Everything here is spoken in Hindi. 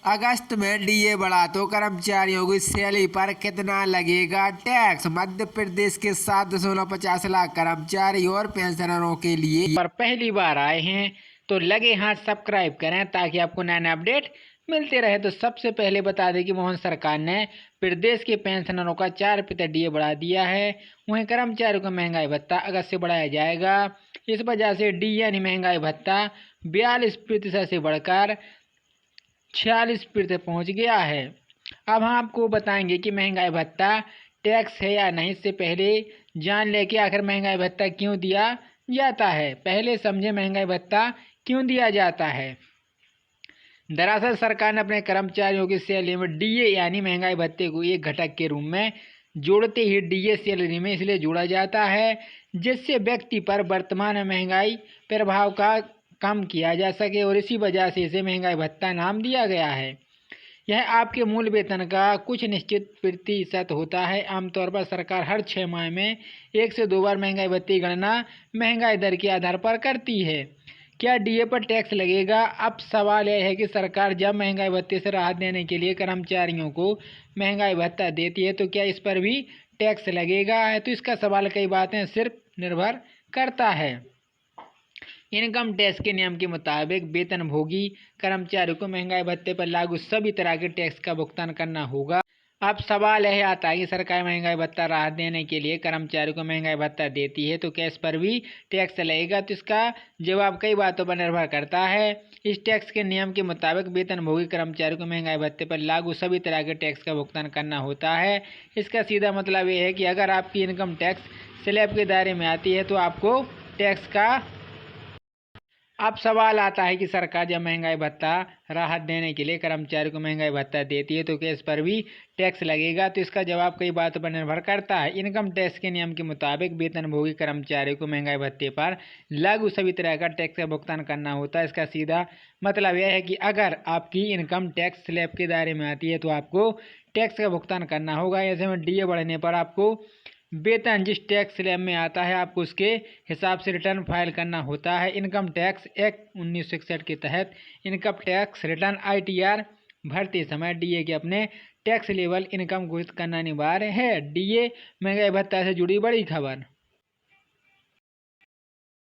अगस्त में डीए बढ़ा तो कर्मचारियों की सैलरी पर कितना लगेगा टैक्स। मध्य प्रदेश के 7.50 लाख कर्मचारी और पेंशनरों के लिए पर पहली बार आए हैं तो लगे हाथ सब्सक्राइब करें ताकि आपको नए नए अपडेट मिलते रहे। तो सबसे पहले बता दें कि मोहन सरकार ने प्रदेश के पेंशनरों का 4% डीए बढ़ा दिया है। वहीं कर्मचारियों का महंगाई भत्ता अगस्त से बढ़ाया जाएगा। इस वजह से डीए यानी महंगाई भत्ता 42% से बढ़कर 46% पहुंच गया है। अब हम आपको बताएंगे कि महंगाई भत्ता टैक्स है या नहीं। इससे पहले जान ले कि आखिर महंगाई भत्ता क्यों दिया जाता है। पहले समझे महंगाई भत्ता क्यों दिया जाता है। दरअसल सरकार ने अपने कर्मचारियों की सैलरी में डीए यानी महंगाई भत्ते को एक घटक के रूप में जोड़ते ही डीए सैलरी में इसलिए जोड़ा जाता है जिससे व्यक्ति पर वर्तमान में महंगाई प्रभाव का कम किया जा सके और इसी वजह से इसे महंगाई भत्ता नाम दिया गया है। यह आपके मूल वेतन का कुछ निश्चित प्रतिशत होता है। आमतौर पर सरकार हर 6 माह में 1 से 2 बार महंगाई भत्ते की गणना महंगाई दर के आधार पर करती है। क्या डीए पर टैक्स लगेगा? अब सवाल यह है कि सरकार जब महंगाई भत्ते से राहत देने के लिए कर्मचारियों को महंगाई भत्ता देती है तो क्या इस पर भी टैक्स लगेगा? तो इसका सवाल कई बातें सिर्फ निर्भर करता है। इनकम टैक्स के नियम के मुताबिक वेतनभोगी कर्मचारियों को महंगाई भत्ते पर लागू सभी तरह के टैक्स का भुगतान करना होगा। अब सवाल यह आता है कि सरकार महंगाई भत्ता राहत देने के लिए कर्मचारियों को महंगाई भत्ता देती है तो क्या इस पर भी टैक्स लगेगा? तो इसका जवाब कई बातों पर निर्भर करता है। इस टैक्स के नियम के मुताबिक वेतनभोगी कर्मचारियों को महंगाई भत्ते पर लागू सभी तरह के टैक्स का भुगतान करना होता है। इसका सीधा मतलब यह है कि अगर आपकी इनकम टैक्स स्लैब के दायरे में आती है तो आपको टैक्स का। अब सवाल आता है कि सरकार जब महंगाई भत्ता राहत देने के लिए कर्मचारियों को महंगाई भत्ता देती है तो क्या इस पर भी टैक्स लगेगा? तो इसका जवाब कई बातों पर निर्भर करता है। इनकम टैक्स के नियम के मुताबिक वेतनभोगी कर्मचारियों को महंगाई भत्ते पर लागू सभी तरह का टैक्स का भुगतान करना होता है। इसका सीधा मतलब यह है कि अगर आपकी इनकम टैक्स स्लैब के दायरे में आती है तो आपको टैक्स का भुगतान करना होगा। ऐसे में डीए बढ़ने पर आपको वेतन जिस टैक्स स्लैब में आता है आपको उसके हिसाब से रिटर्न फाइल करना होता है। इनकम टैक्स एक्ट 1961 के तहत इनकम टैक्स रिटर्न ITR भरते समय डीए के अपने टैक्स लेवल इनकम घोषित करना अनिवार्य है। डीए महंगाई भत्ता से जुड़ी बड़ी खबर।